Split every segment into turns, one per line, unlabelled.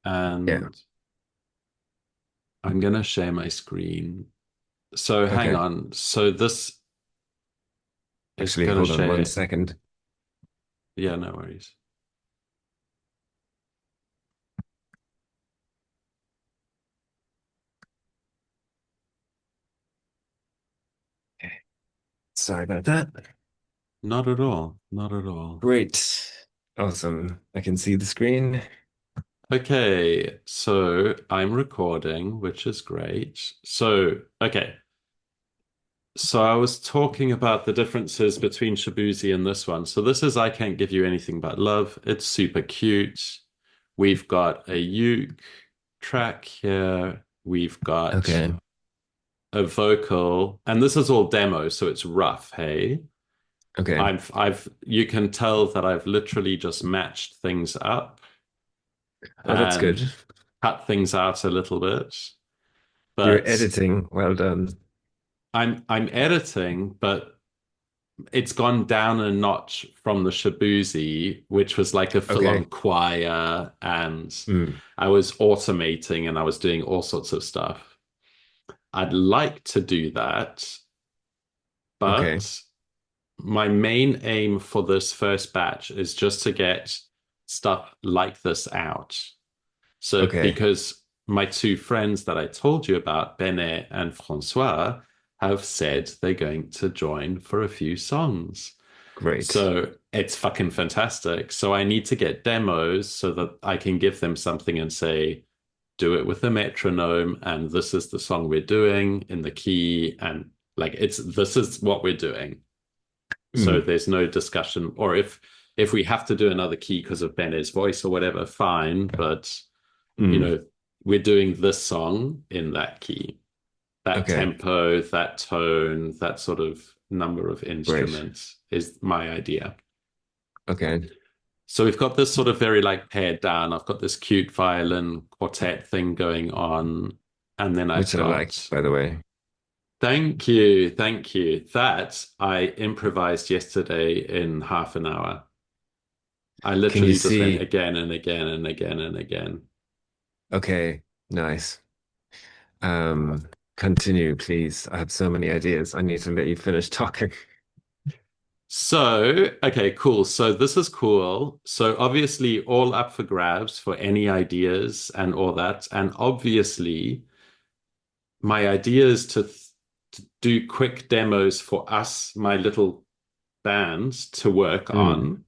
Yeah.
and I'm gonna share my screen. So hang
Okay.
on. So this is
Actually,
gonna
hold on one
share.
second.
Yeah, no worries.
Okay. Sorry about that.
Not at all. Not at all.
Great. Awesome. I can see the screen.
Okay, so I'm recording, which is great. So, okay. So I was talking about the differences between Shaboozey and this one. So this is I Can't Give You Anything But Love. It's super cute. We've got a uke track here. We've got
Okay.
a vocal, and this is all demo, so it's rough, hey?
Okay.
You can tell that I've literally just matched things up
Oh, that's good.
and cut things out a little bit.
You're
But
editing. Well done.
I'm editing, but it's gone down a notch from the Shaboozey, which was like a full-on
Okay.
choir, and
Mm.
I was automating and I was doing all sorts of stuff. I'd like to do that,
Okay.
but my main aim for this first batch is just to get stuff like this out. So,
Okay.
because my two friends that I told you about, Bennett and Francois, have said they're going to join for a few songs.
Great.
So it's fucking fantastic. So I need to get demos so that I can give them something and say, do it with a metronome, and this is the song we're doing in the key, and like this is what we're doing. So
Mm.
there's no discussion, or if we have to do another key because of Bennett's voice or whatever, fine. But you
Mm.
know, we're doing this song in that key, that
Okay.
tempo, that tone, that sort of number of
Great.
instruments is my idea.
Okay.
So we've got this sort of very like pared down. I've got this cute violin quartet thing going on. And then I've
Which I like,
got,
by the way.
thank you, thank you. That I improvised yesterday in half an hour. I
Can you
literally just went
see?
again and again and again and again.
Okay. Nice. Continue, please. I have so many ideas. I need to let you finish talking.
So, okay, cool. So this is cool. So obviously all up for grabs for any ideas and all that. And obviously my idea is to do quick demos for us, my little bands to work
Mm.
on.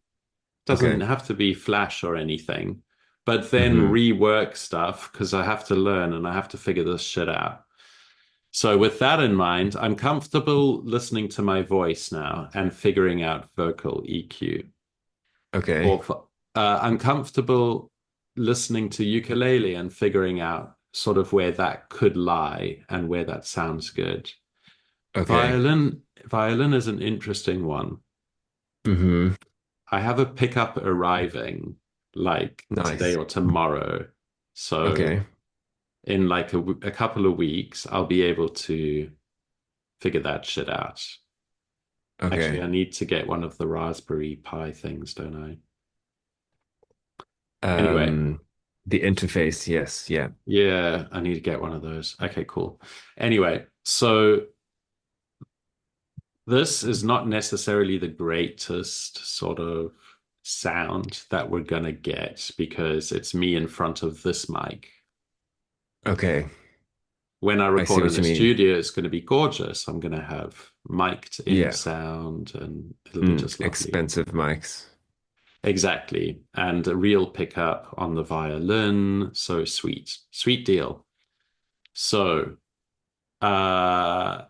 Doesn't
Okay.
have to be Flash or anything, but then
Hmm.
rework stuff because I have to learn and I have to figure this shit out. So with that in mind, I'm comfortable listening to my voice now and figuring out vocal EQ.
Okay.
Or I'm comfortable listening to ukulele and figuring out sort of where that could lie and where that sounds good.
Okay.
Violin is an interesting one.
Hmm.
I have a pickup arriving like today
Nice.
or tomorrow. So
Okay.
in like a couple of weeks, I'll be able to figure that shit out. Actually,
Okay.
I need to get one of the Raspberry Pi things, don't I? Anyway,
Um, the interface, yes, yeah.
yeah, I need to get one of those. Okay, cool. Anyway, so this is not necessarily the greatest sort of sound that we're gonna get because it's me in front of this mic.
Okay.
When I
I see
record in
what
the
you mean.
studio, it's going to be gorgeous. I'm going to have mic'd in
Yeah.
sound and it'll be
Mm.
just lovely.
Expensive mics.
Exactly. And a real pickup on the violin. So sweet. Sweet deal. So, uh,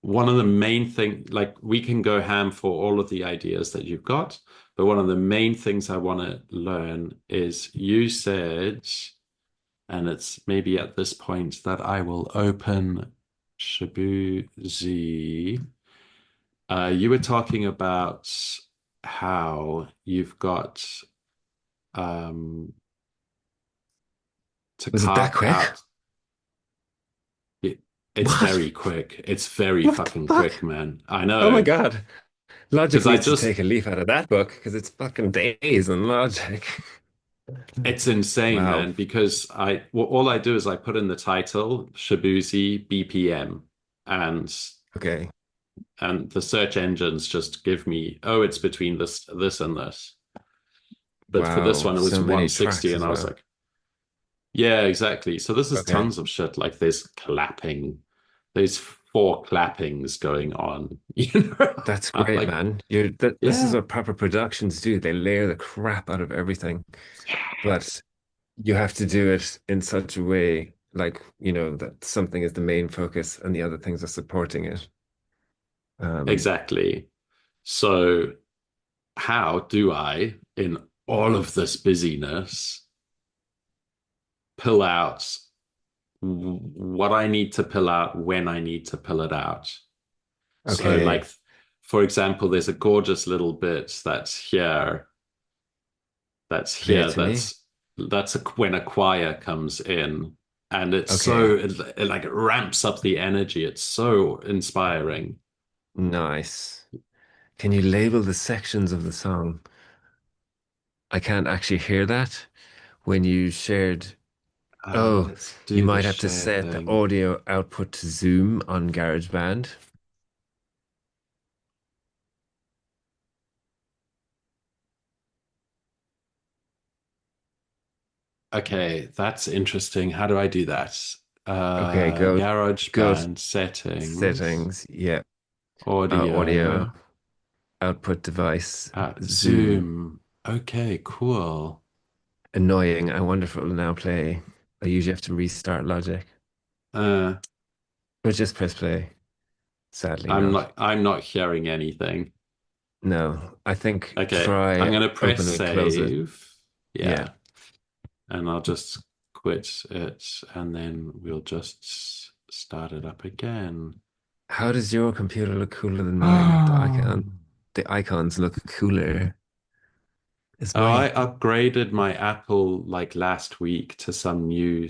one of the main thing, like we can go ham for all of the ideas that you've got, but one of the main things I want to learn is you said, and it's maybe at this point that I will open Shaboozey. You were talking about how you've got um, to
Was it that
carve
quick?
out. It, it's
What?
very quick. It's very
What the
fucking
fuck?
quick, man. I
Oh my
know.
God. Logic
Because I
needs to
just
take a leaf out of that book because it's fucking days on Logic.
It's insane,
Wow.
man, because all I do is I put in the title, Shaboozey BPM, and
Okay.
the search engines just give me, oh, it's between this and this. But for this
Wow.
one, it was
So many
160,
tracks
and
as
I was
well.
like, yeah, exactly. So this is
Okay.
tons of shit. Like there's clapping, there's four clappings going on. You know,
That's
I'm
great,
like,
man. This is
yeah,
what proper productions do. They layer the crap out of everything,
yeah,
but you have to do it in such a way, like, that something is the main focus and the other things are supporting it. Um,
exactly. So how do I, in all of this busyness, pull out what I need to pull out when I need to pull it out? So,
okay.
like, for example, there's a gorgeous little bit that's
Play it
here,
to me.
when a choir comes in, and it's
Okay.
it like ramps up the energy. It's so inspiring.
Nice. Can you label the sections of the song? I can't actually hear that when you shared. Oh,
Let's
you
do the
might have to
share
set the
thing.
audio output to Zoom on GarageBand.
Okay, that's interesting. How do I do that?
Okay,
Garage
go to
band settings,
settings. Yeah. Audio
audio,
output device, Zoom.
Zoom. Okay, cool.
Annoying. I wonder if it will now play. I usually have to restart Logic,
Uh,
but just press play. Sadly not.
I'm not hearing anything.
No, I think
Okay, I'm
try
gonna press
open it, close it.
save.
Yeah.
Yeah, and I'll just quit it, and then we'll just start it up again.
How does your computer look cooler than mine?
Oh,
The icons look cooler. Is
I
my
upgraded my Apple like last week to some new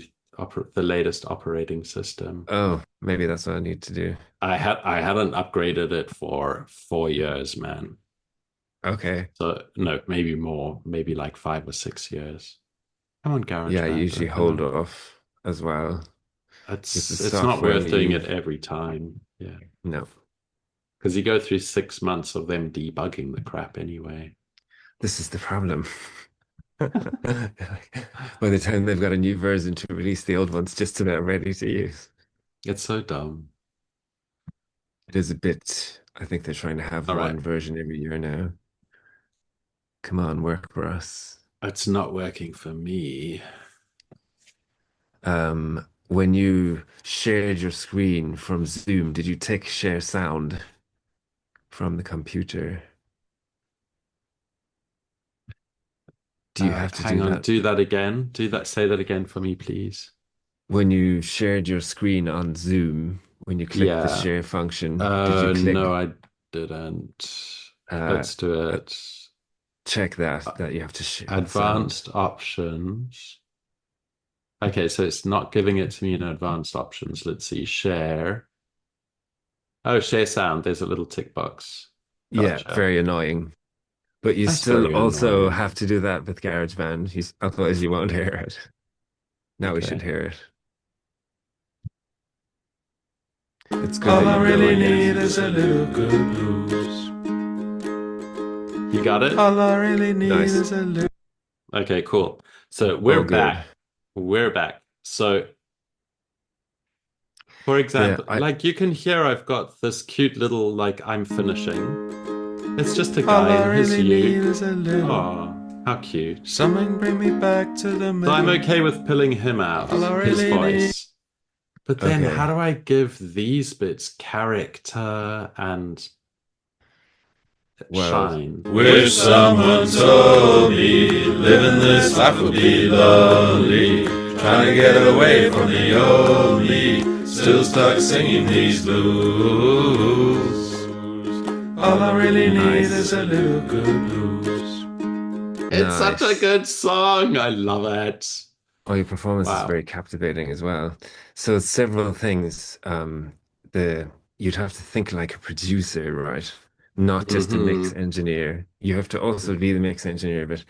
the latest operating system.
Oh, maybe that's what I need to do.
I hadn't upgraded it for 4 years, man.
Okay.
So no, maybe more, maybe like 5 or 6 years. Come on,
Yeah, I
GarageBand,
usually
open
hold
up.
off as well. With the
It's not
software
worth doing
you
it every time. Yeah.
no.
Because you go through 6 months of them debugging the crap anyway.
This is the problem. By the time they've got a new version to release, the old one's just about ready to use.
It's so dumb.
It is a bit, I think they're trying to have
All right.
one version every year now. Come on, work for us.
It's not working for me.
When you shared your screen from Zoom, did you take share sound from the computer? Do you have to
Hang
do
on,
that?
do that again. Say that again for me, please.
When you shared your screen on Zoom, when you click the
Yeah.
share function, did you
No,
click
I didn't.
uh,
Let's do
uh
it.
check that
Uh,
you have to share the sound?
Advanced options. Okay, so it's not giving it to me in advanced options. Let's see. Share. Oh, share sound. There's a little tick box.
Yeah,
Gotcha.
very annoying. But you
That's
still
very
also
annoying.
have to do that with GarageBand. Otherwise, you won't hear it. Now we should
Okay.
hear it. It's good
All
that
I
you've
really
lowered it.
need is a little good blues. You got it? All I really need
Nice.
is a little. Okay, cool. So
All
we're
good.
back. We're back. So, for
Yeah,
example,
I
like you can hear I've got this cute little, like, I'm finishing. It's just a
All
guy
I
in his
really need
uke.
is a little.
Oh, how cute.
Something bring me back to the
So I'm
middle.
okay with pulling him out,
All I
his
really need.
voice. But then how
okay.
do I give these bits character and
Well,
shine?
Wish someone told me living this life would be lovely. Trying to get away from the old me. Still stuck singing these blues. All I really need is
nice.
a little good blues.
It's such a
Nice.
good song. I love it.
Oh, your performance is
Wow.
very captivating as well. So several things. The You'd have to think like a producer, right? Not just a mix
Hmm.
engineer. You have to also be the mix engineer, but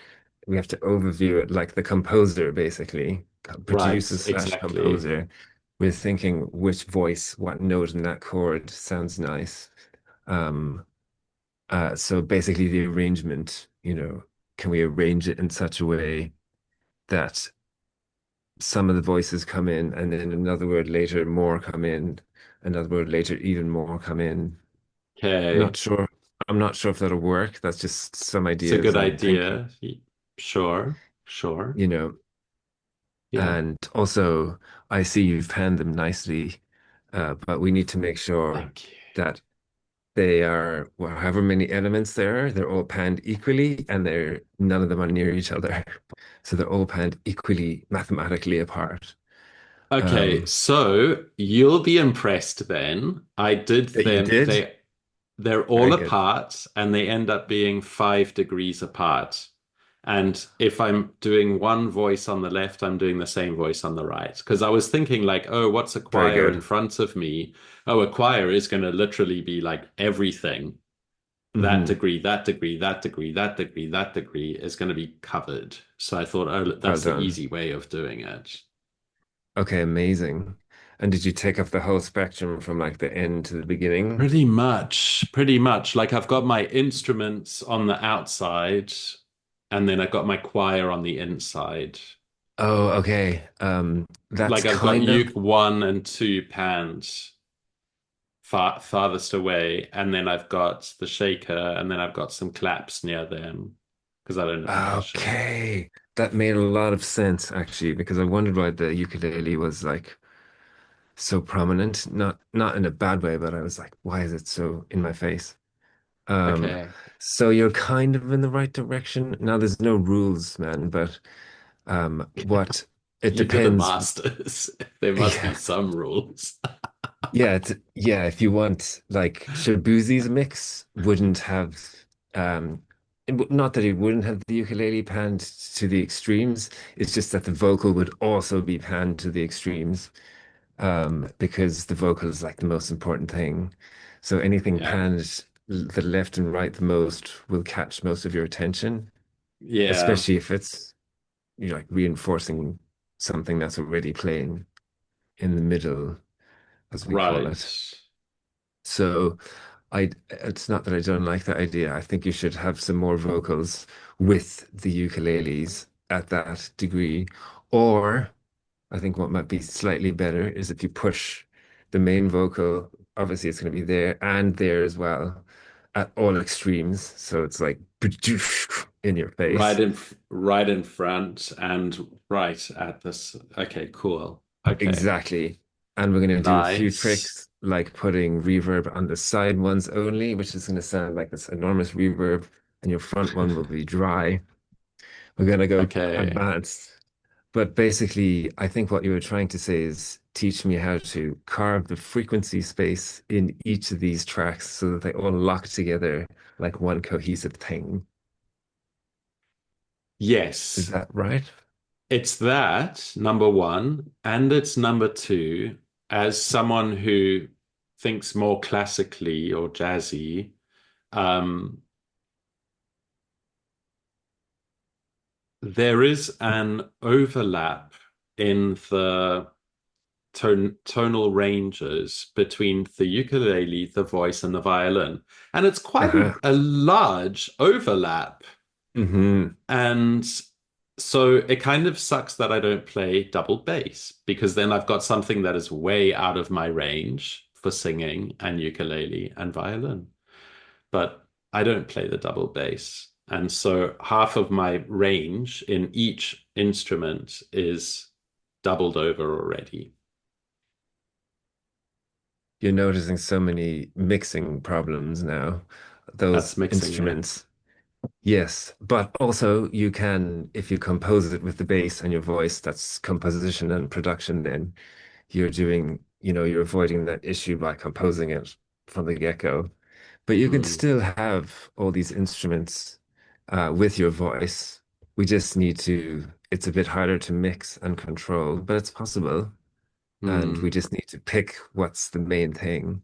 we have to overview it like the composer, basically, producer
Right,
slash
exactly.
composer. We're thinking which voice, what note in that chord sounds nice. Um, so basically the arrangement, can we arrange it in such a way that some of the voices come in and then another word later more come in, another word later even more come in.
Okay.
Not sure. I'm not sure if that'll work. That's just some
It's a
ideas
good
I'm thinking,
idea. Sure, sure.
you know.
Yeah.
And also, I see you've panned them nicely, but we need to make sure
Thank you.
that they are, well, however many elements there are, they're all panned equally, and they're none of them are near each other. So they're all panned equally mathematically apart.
Okay,
Um,
so you'll be impressed then. I did
that you
them,
did?
they're all
Very good.
apart and they end up being 5 degrees apart. And if I'm doing one voice on the left, I'm doing the same voice on the right. Because I was thinking like, oh, what's a
Very
choir in
good.
front of me? Oh, a choir is going to literally be like everything. That
Hmm.
degree, that degree, that degree, that degree, that degree is going to be covered. So I thought, oh,
Well
that's the
done.
easy way of doing it.
Okay, amazing. And did you take up the whole spectrum from like the end to the beginning?
Pretty much, pretty much. Like I've got my instruments on the outside, and then I've got my choir on the inside.
Oh, okay. That's
Like I've got
kind of
uke one and two pans farthest away, and then I've got the shaker, and then I've got some claps near them because I don't know percussion.
okay. That made a lot of sense actually, because I wondered why the ukulele was like so prominent. Not in a bad way, but I was like, why is it so in my face? Um,
Okay.
so you're kind of in the right direction. Now there's no rules, man, but what it
You did a
depends.
master's. There must be
Yeah.
some rules.
Yeah, if you want like Shaboozey's mix wouldn't have not that it wouldn't have the ukulele panned to the extremes, it's just that the vocal would also be panned to the extremes. Because the vocal is like the most important thing. So anything
Yeah.
panned the left and right the most will catch most of your attention,
Yeah.
especially if it's like reinforcing something that's already playing in the middle, as we call
Right.
it. So it's not that I don't like that idea. I think you should have some more vocals with the ukuleles at that degree. Or I think what might be slightly better is if you push the main vocal, obviously it's going to be there and there as well at all extremes. So it's like in your face.
Right in front and right at this. Okay, cool. Okay.
Exactly. And we're going to do a few
Nice.
tricks like putting reverb on the side ones only, which is going to sound like this enormous reverb, and your front one will be dry. We're going to go
Okay.
advanced. But basically, I think what you were trying to say is teach me how to carve the frequency space in each of these tracks so that they all lock together like one cohesive thing. Is
Yes.
that right?
It's that, number one, and it's number two, as someone who thinks more classically or jazzy, um, there is an overlap in the tonal ranges between the ukulele, the voice, and the violin. And it's quite
Uh-huh.
a large overlap.
Hmm.
And so it kind of sucks that I don't play double bass because then I've got something that is way out of my range for singing and ukulele and violin. But I don't play the double bass. And so half of my range in each instrument is doubled over already.
You're noticing so many mixing problems now.
That's
Those
mixing it.
instruments. Yes, but also you can, if you compose it with the bass and your voice, that's composition and production, then you're doing, you're avoiding that issue by composing it from the get-go. But you can
Hmm.
still have all these instruments with your voice. We just need to, it's a bit harder to mix and control, but it's possible. And we
Hmm.
just need to pick what's the main thing.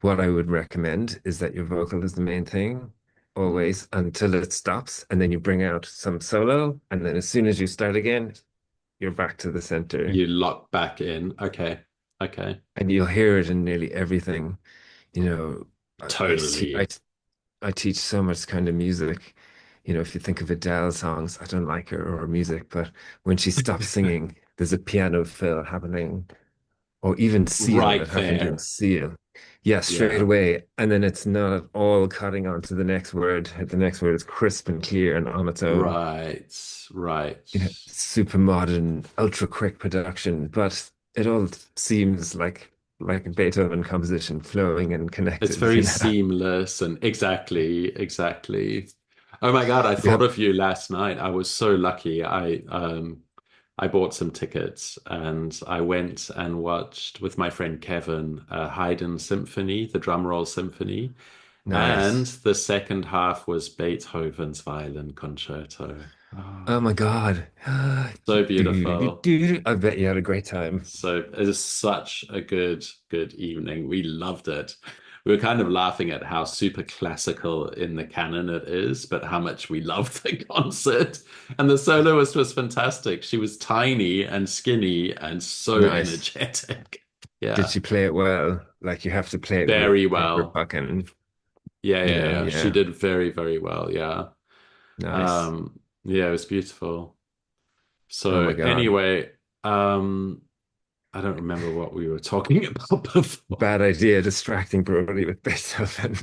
What I would recommend is that your vocal is the main thing, always until it stops, and then you bring out some solo, and then as soon as you start again, you're back to the center,
You lock back in. Okay. Okay.
and you'll hear it in nearly everything. You know, I
Totally.
I teach so much kind of music. If you think of Adele songs, I don't like her or music, but when she stops singing, there's a piano fill happening, or even Seal,
Right
it happened during
there.
Seal. Yeah, straight
Yeah.
away. And then it's not at all cutting on to the next word. The next word is crisp and clear and on its own.
Right. Right.
Super modern, ultra quick production, but it all seems like a Beethoven composition, flowing and
It's
connected,
very seamless and exactly. Oh my God, I
You
thought
have
of you last night. I was so lucky. I bought some tickets and I went and watched with my friend Kevin Haydn Symphony, the drum roll symphony, and
nice.
the second half was Beethoven's violin concerto.
Oh
Oh,
my God.
so beautiful.
I bet you had a great time.
So it is such a good evening. We loved it. We were kind of laughing at how super classical in the canon it is, but how much we loved the concert. And the soloist was fantastic. She was tiny and skinny and so
Nice.
energetic.
Did
Yeah,
she play it well? Like you have to play it with
very
proper
well.
fucking,
Yeah. She
yeah.
did very well. Yeah.
Nice.
Yeah, it was beautiful.
Oh
So
my God.
anyway, um, I don't remember what we were talking about before.
Bad idea distracting Brody with Beethoven.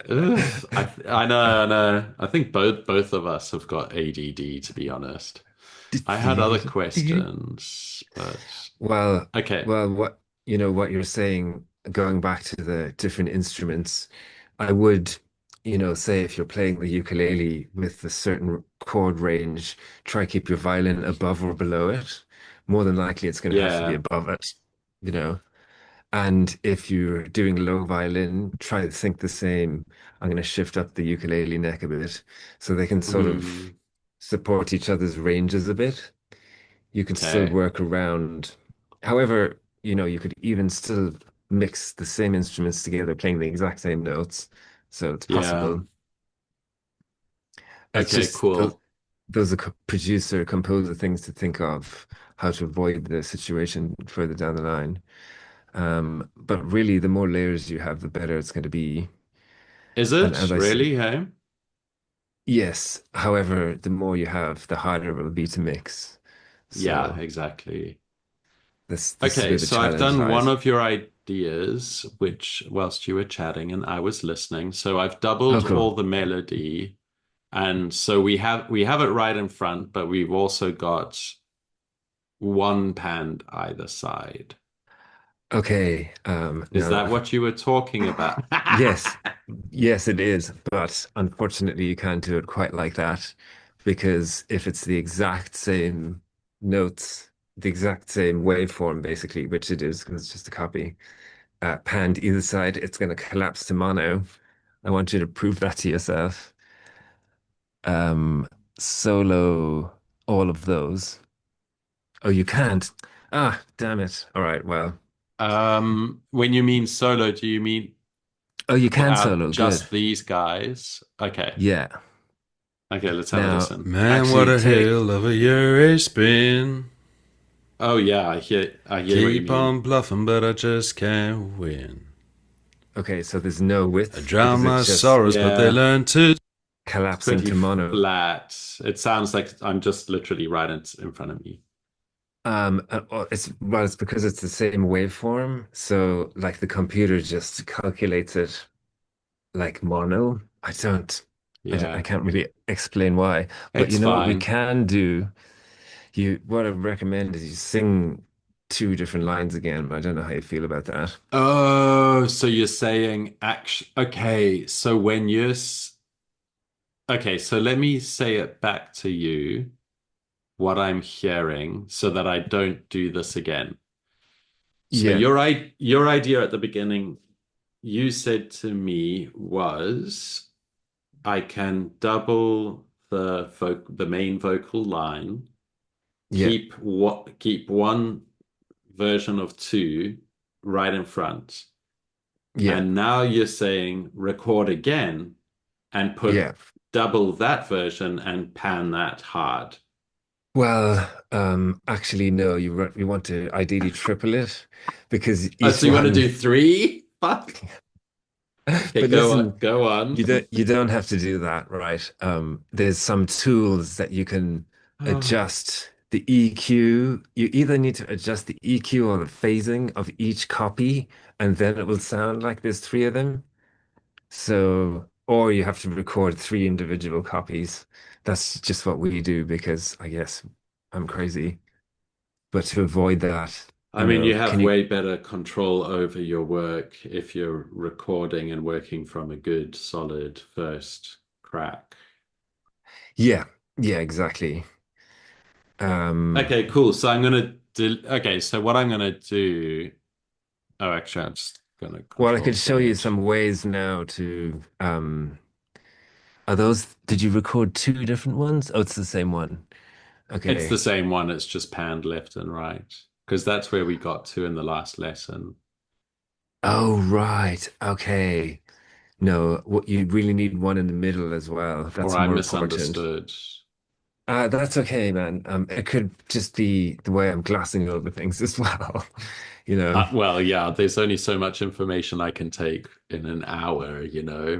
Ugh, I know. I think both of us have got ADD, to be honest. I had other questions, but
Well,
okay.
well, what you're saying, going back to the different instruments, I would, say if you're playing the ukulele with a certain chord range, try keep your violin above or below it. More than likely, it's going to have to be
Yeah.
above it, you know. And if you're doing low violin, try to think the same. I'm going to shift up the ukulele neck a bit so they can sort of
Mm,
support each other's ranges a bit. You can still
okay.
work around. However, you could even still mix the same instruments together, playing the exact same notes. So it's
Yeah.
possible. It's
Okay,
just
cool.
those are producer, composer things to think of, how to avoid the situation further down the line. But really, the more layers you have, the better it's going to be.
Is
And as
it
I said,
really, hey?
yes, however, the more you have, the harder it will be to mix.
Yeah,
So
exactly.
this is
Okay,
where the
so I've
challenge
done one
lies.
of your ideas, which whilst you were chatting and I was listening. So I've doubled
Oh, cool.
all the melody. And so we have it right in front, but we've also got one panned either side.
Okay.
Is
Now,
that what you were talking about?
yes, yes, it is. But unfortunately, you can't do it quite like that because if it's the exact same notes, the exact same waveform, basically, which it is because it's just a copy, panned either side, it's going to collapse to mono. I want you to prove that to yourself. Um, Solo all of those. Oh, you can't. Ah, damn it. All right, well.
When you mean solo, do you mean
Oh, you can
out
solo. Good.
just these guys? Okay.
Yeah.
Okay, let's have a
Now,
listen.
Man, what
actually,
a
take.
hell of a year it's been.
Oh yeah, I hear what you
Keep
mean.
on bluffing, but I just can't win.
Okay, so there's no
I
width
drown
because
my
it's just
sorrows, but they
Yeah,
learn to.
it's
collapsing
pretty
to mono.
flat. It sounds like I'm just literally right in front of me.
It's because it's the same waveform. So, like, the computer just calculates it like mono. I
Yeah,
can't really explain why. But
it's
you know what we
fine.
can do? What I recommend is you sing two different lines again, but I don't know how you feel about that.
Oh, so you're saying action. Okay, so when okay, so let me say it back to you what I'm hearing so that I don't do this again. So
Yeah,
your idea at the beginning, you said to me was I can double the main vocal line,
yeah,
keep one version of two right in front.
yeah.
And now you're saying record again and put
Yeah.
double that version and pan that hard.
Well, actually, no, you want to ideally triple it because
Oh,
each
so you want to
one.
do three? Fuck. Okay,
But
go on,
listen,
go on.
you don't have to do that, right? There's some tools that you can
Oh,
adjust the EQ. You either need to adjust the EQ or the phasing of each copy, and then it will sound like there's three of them. So, or you have to record three individual copies. That's just what we do because I guess I'm crazy. But to avoid that,
I mean, you have
can you?
way better control over your work if you're recording and working from a good, solid first crack.
Yeah, yeah, exactly. Um,
Okay, cool. So I'm gonna do. Okay, so what I'm gonna do. Oh, actually, I'm just gonna
well, I
control
could show you
Z.
some ways now to. Are those? Did you record two different ones? Oh, it's the same one.
It's the
Okay.
same one. It's just panned left and right because that's where we got to in the last lesson.
Oh, right. Okay. No, what you really need one in the middle as well.
Or
That's
I
more important.
misunderstood.
That's okay, man. It could just be the way I'm glossing over things as well. You know,
Well, yeah, there's only so much information I can take in an hour,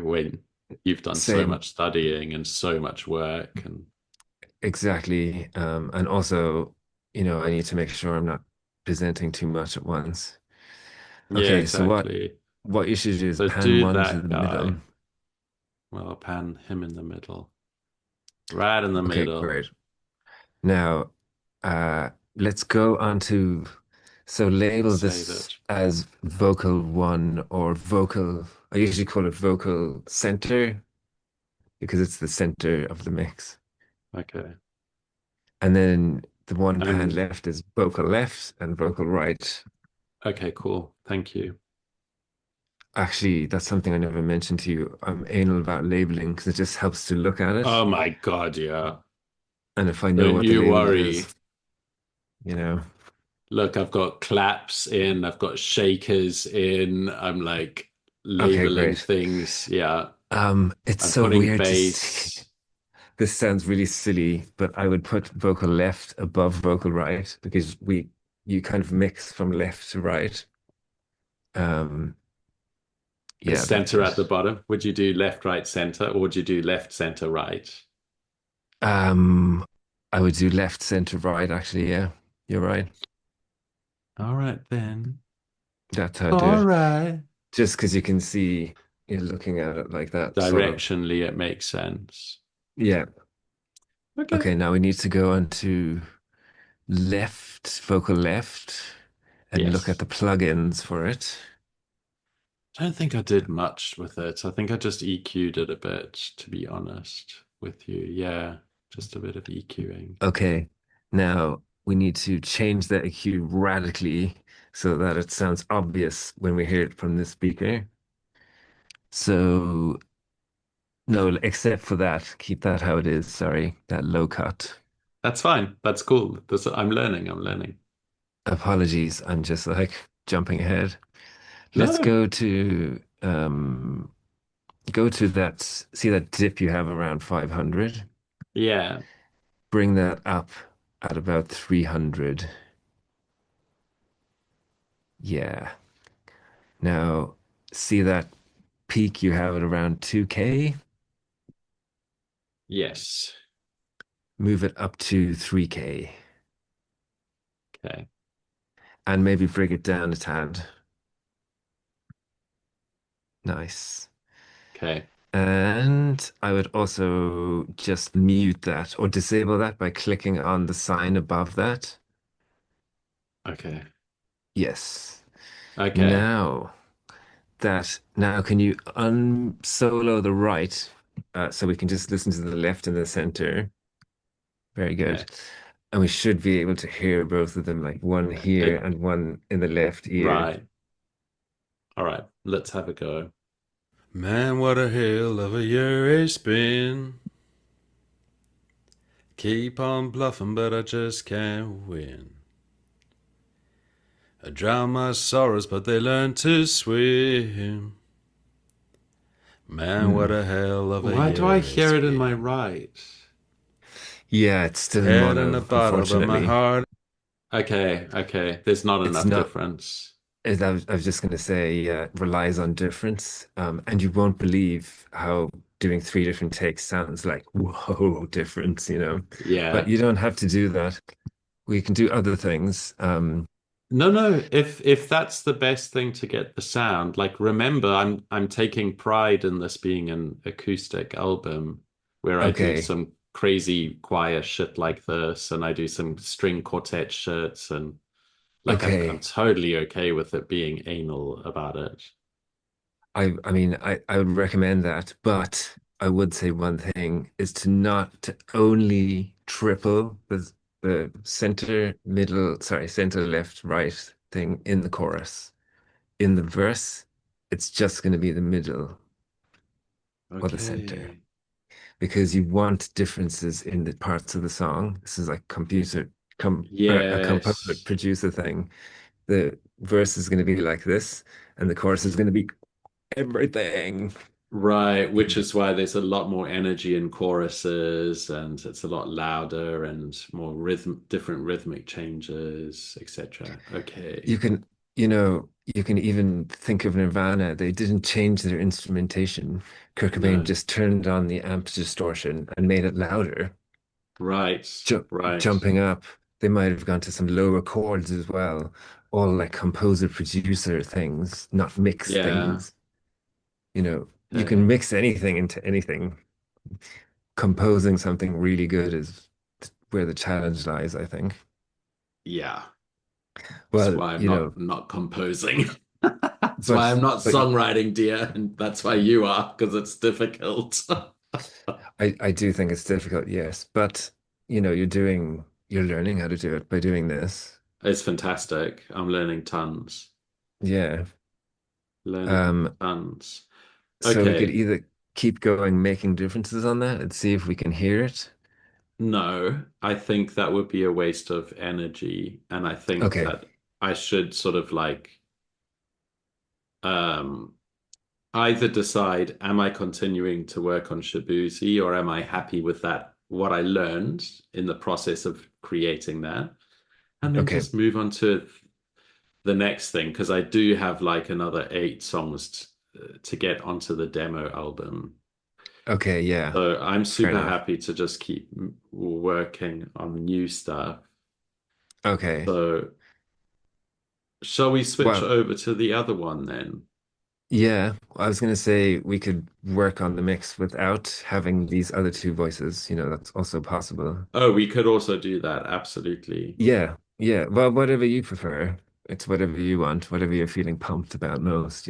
when you've done so
same,
much studying and so much work. And
exactly. And also, I need to make sure I'm not presenting too much at once.
yeah,
Okay, so
exactly.
what you should do is
So
pan
do
one to
that
the
guy.
middle.
Well, I'll pan him in the middle, right in the
Okay,
middle.
great. Now, let's go on to, so label
Save
this
it.
as vocal one or vocal, I usually call it vocal center because it's the center of the mix.
Okay.
And then the one pan
And
left is vocal left and vocal right.
okay, cool. Thank you.
Actually, that's something I never mentioned to you. I'm anal about labeling because it just helps to look at it.
Oh my God, yeah.
And if I know
Don't
what the
you
label is,
worry.
you know.
Look, I've got claps in, I've got shakers in. I'm like
Okay,
labeling
great.
things. Yeah.
It's
I'm
so
putting
weird to see.
bass.
This sounds really silly, but I would put vocal left above vocal right because you kind of mix from left to right. Um,
Is
yeah, that's
center
it.
at the bottom? Would you do left, right, center, or would you do left, center, right?
Um, I would do left, center, right, actually. Yeah, you're right.
All right then.
That's how I do
All
it.
right.
Just because you can see you're looking at it like that, sort of.
Directionally, it makes sense.
Yeah.
Okay.
Okay, now we need to go on to left, vocal left, and look at
Yes.
the plugins for it.
I don't think I did much with it. I think I just EQ'd it a bit, to be honest with you. Yeah, just a bit of EQing.
Okay, now we need to change the EQ radically so that it sounds obvious when we hear it from the speaker. So, no, except for that, keep that how it is. Sorry, that low cut.
That's fine. That's cool. I'm learning. I'm learning.
Apologies, I'm just like jumping ahead. Let's
No.
go to that, see that dip you have around 500.
Yeah.
Bring that up at about 300. Yeah. Now, see that peak you have at around 2K?
Yes.
Move it up to 3K
Okay.
and maybe bring it down a tad. Nice.
Okay.
And I would also just mute that or disable that by clicking on the sign above that.
Okay.
Yes.
Okay.
Now can you unsolo the right so we can just listen to the left and the center? Very good.
Okay.
And we should be able to hear both of them, like one here
It,
and one in the left ear.
right. All right. Let's have a go.
Man, what a hell of a year it's been. Keep on bluffing, but I just can't win. I drown my sorrows, but they learn to swim. Man, what
Mm.
a hell of a
Why do I
year it's
hear it in my
been.
right?
Yeah, it's still in
Head in the
mono,
bottle, but my
unfortunately.
heart.
Okay, okay. There's not
It's
enough
not,
difference.
as I was just going to say, relies on difference. And you won't believe how doing three different takes sounds like, whoa, difference, you know. But
Yeah.
you don't have to do that. We can do other things.
No, no. If that's the best thing to get the sound, like remember, I'm taking pride in this being an acoustic album where I do
Okay,
some crazy choir shit like this, and I do some string quartet shits, and like I'm
okay.
totally okay with it being anal about it.
I mean, I would recommend that, but I would say one thing is to not to only triple the center, middle, sorry, center, left, right thing in the chorus. In the verse, it's just going to be the middle or the center
Okay.
because you want differences in the parts of the song. This is like a composer
Yes.
producer thing. The verse is going to be like this, and the chorus is going to be everything.
Right,
You
which
know,
is why there's a lot more energy in choruses and it's a lot louder and more different rhythmic changes, etc. Okay.
you can, you can even think of Nirvana. They didn't change their instrumentation. Kurt Cobain
No.
just turned on the amp distortion and made it louder,
Right.
ju
Right.
jumping up. They might have gone to some lower chords as well, all like composer producer things, not mix
Yeah.
things. You know, you can
Okay.
mix anything into anything. Composing something really good is where the challenge lies, I think.
Yeah. That's
Well,
why I'm not composing. That's why I'm not
but
songwriting, dear, and that's why you are, because it's difficult.
I do think it's difficult, yes. But you're learning how to do it by doing this.
It's fantastic. I'm learning tons.
Yeah.
Learning
Um,
tons.
so we could
Okay.
either keep going making differences on that and see if we can hear it.
No, I think that would be a waste of energy. And I think
Okay.
that I should sort of like um, either decide, am I continuing to work on Shaboozey or am I happy with that, what I learned in the process of creating that? And then
Okay.
just move on to the next thing, because I do have like another 8 songs to get onto the demo album.
Okay, yeah.
So I'm
Fair
super
enough.
happy to just keep working on new stuff.
Okay.
So shall we switch
Well,
over to the other one then?
yeah, I was gonna say we could work on the mix without having these other two voices. That's also possible.
Oh, we could also do that. Absolutely.
Yeah, yeah. Well, whatever you prefer. It's whatever you want, whatever you're feeling pumped about most.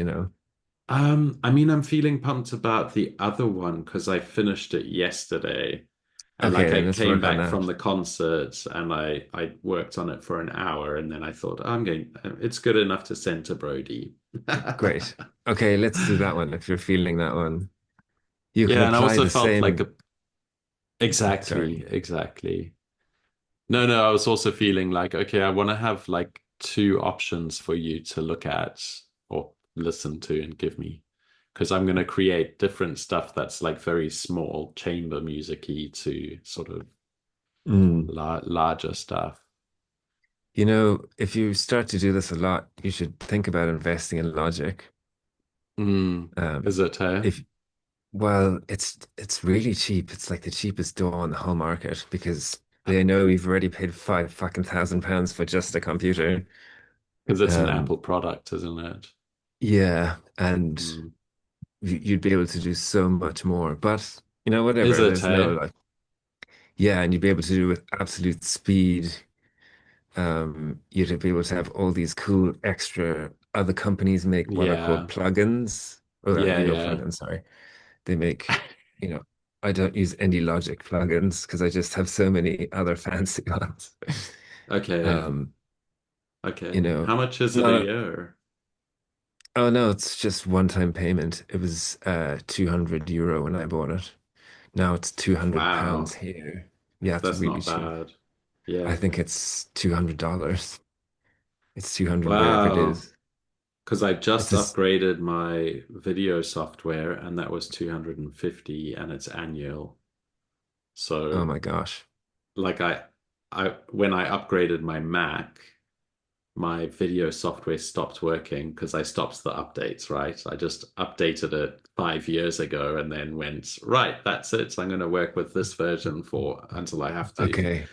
I mean, I'm feeling pumped about the other one because I finished it yesterday. And
Okay,
like I
then let's
came
work on
back from
that.
the concert and I worked on it for an hour and then I thought, it's good enough to send to Brody.
Great. Okay, let's do that one if you're feeling that one. You can
Yeah, and I
apply
also
the
felt like
same.
a exactly,
Sorry.
exactly. No, no, I was also feeling like, okay, I want to have like two options for you to look at or listen to and give me. Because I'm going to create different stuff that's like very small, chamber music-y to sort of
Mm.
larger stuff.
If you start to do this a lot, you should think about investing in Logic.
Mm.
Um,
Is it, hey?
if Well, it's really cheap. It's like the cheapest DAW on the whole market because they know you've already paid five fucking thousand pounds for just a computer.
Because it's an
Um,
Apple product, isn't it?
yeah, and
Mm.
you'd be able to do so much more. But
Is
whatever.
it,
There's no
hey?
like, yeah, and you'd be able to do it with absolute speed. You'd be able to have all these cool extra. Other companies make what are called
Yeah.
plugins, or
Yeah,
real
yeah.
plugins. Sorry, they make. You know, I don't use any Logic plugins because I just have so many other fancy ones.
Okay.
Um, you
Okay.
know,
How much is it a
not.
year?
Oh no, it's just one-time payment. It was 200 euro when I bought it. Now it's 200 pounds
Wow.
here. Yeah, it's
That's
really
not
cheap.
bad.
I
Yeah.
think it's $200. It's 200 wherever it
Wow.
is.
because I
It's
just
just,
upgraded my video software and that was 250 and it's annual.
oh
So
my gosh.
like I when I upgraded my Mac, my video software stopped working because I stopped the updates, right? I just updated it 5 years ago and then went, right, that's it. So I'm going to work with this version for until I have to.
Okay.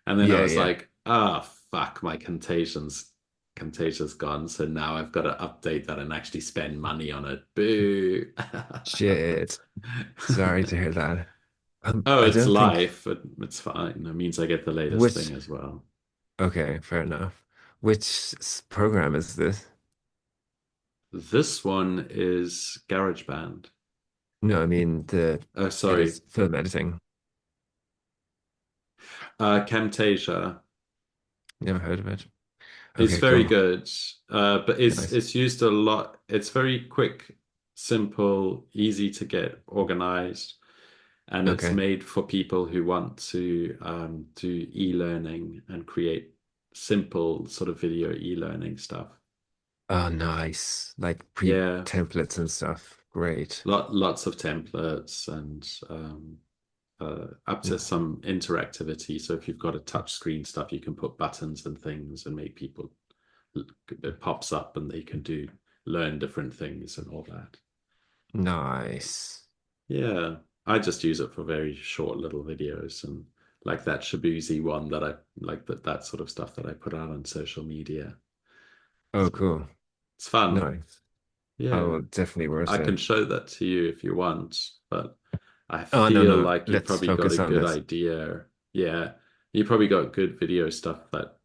And then I
Yeah,
was
yeah.
like, ah, fuck, my Contagion's gone. So now I've got to update that and actually spend money on it. Boo.
Shit. Sorry to hear that.
Oh,
I
it's
don't think
life. It's fine. It means I get the latest
which,
thing as well.
okay, fair enough. Which program is this?
This one is GarageBand.
No, I mean the
Oh, sorry.
film editing.
Camtasia
Never heard of it.
is
Okay,
very
cool.
good, but
Nice.
it's used a lot. It's very quick, simple, easy to get organized, and it's
Okay.
made for people who want to do e-learning and create simple sort of video e-learning stuff.
Oh, nice. Like
Yeah,
pre-templates and stuff. Great.
lots of templates and up to
Mm.
some interactivity. So if you've got a touch screen stuff, you can put buttons and things and make people it pops up and they can do learn different things and all that.
Nice.
Yeah, I just use it for very short little videos and like that Shaboozey one that I like that sort of stuff that I put out on social media.
Oh,
So
cool.
it's fun.
Nice.
Yeah,
Oh, definitely worth
I
it.
can show that to you if you want, but I
Oh, no,
feel
no.
like you've
Let's
probably got a
focus on
good
this.
idea. Yeah, you probably got good video stuff that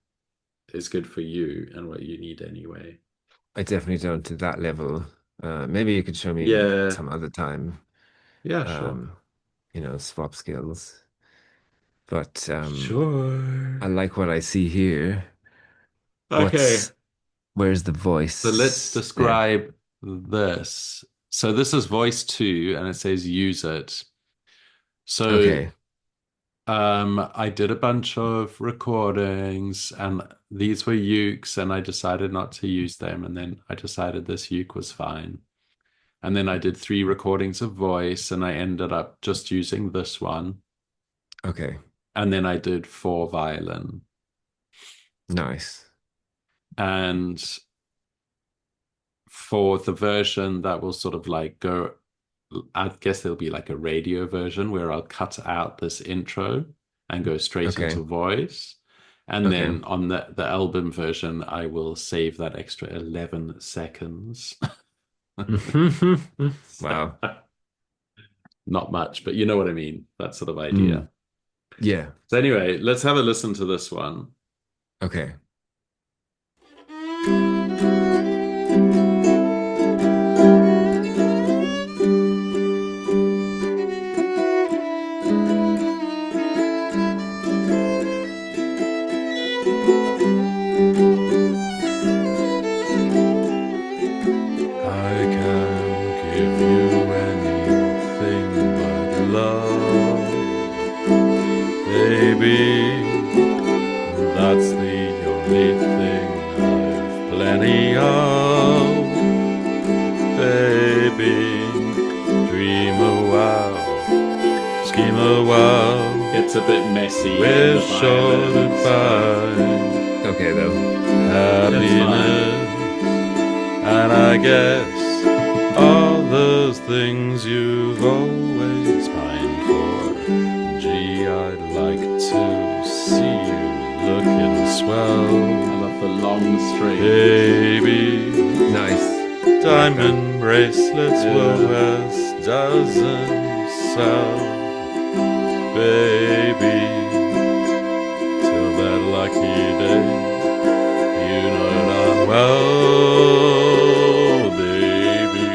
is good for you and what you need anyway.
I definitely don't to that level. Maybe you could show me
Yeah,
some other time.
yeah, sure.
Um, swap skills. But I
Sure.
like what I see here.
Okay,
Where's the
so let's
voice there?
describe this. So this is voice two, and it says use it. So
Okay.
I did a bunch of recordings, and these were ukes, and I decided not to use them, and then I decided this uke was fine. And then I did three recordings of voice, and I ended up just using this one.
Okay.
And then I did four violin.
Nice.
And for the version that will sort of like go, I guess there'll be like a radio version where I'll cut out this intro and go straight
Okay.
into voice. And
Okay.
then on the album version, I will save that extra 11 seconds.
Wow.
Not much, but you know what I mean. That sort of
Mm.
idea.
Yeah.
So anyway, let's have a listen to this one.
Okay.
I can give you anything but love, baby. That's the only thing I've plenty of, baby. Dream a while, scheme a while,
It's a bit messy on the
we're sure
violin,
to
so
find
Okay, though.
it's fine.
happiness. And I guess all those things you've always pined for. Gee, I'd like to see you looking
I
swell,
love the long strings.
baby.
Nice. I like that.
Diamond bracelets will
Yeah.
West doesn't sell, baby. Till that lucky day, you know darn well, baby.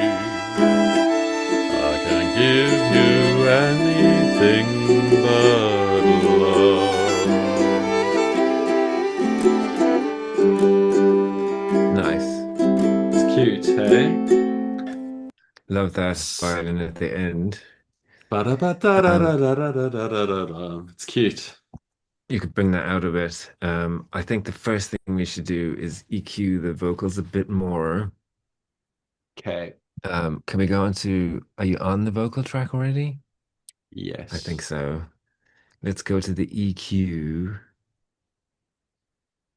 I can give you anything but
Nice.
It's cute, hey?
Love that violin at the end. Um,
Ba-da-ba-da-da-da-da-da-da-da. It's cute.
you could bring that out a bit. I think the first thing we should do is EQ the vocals a bit more.
Okay.
Can we go on to, are you on the vocal track already? I think
Yes.
so. Let's go to the EQ.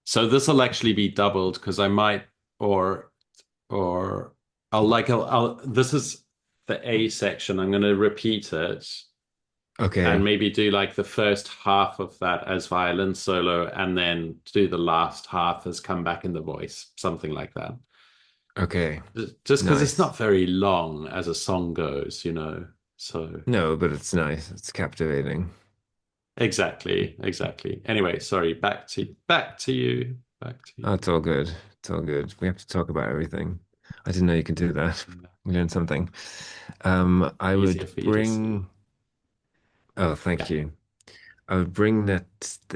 So this will actually be doubled because I might, or or this is the A section. I'm going to repeat it and
Okay,
maybe do like the first half of that as violin solo and then do the last half as come back in the voice, something like that.
okay,
Just because it's
nice.
not very long as a song goes, So
No, but it's nice. It's captivating.
exactly, exactly. Anyway, sorry, back to you. Back to
Oh,
you.
it's all good. It's all good. We have to talk about everything. I didn't know you could do that. We learned something. I
Easier
would
for you to see.
bring, oh, thank
Yeah.
you. I would bring that,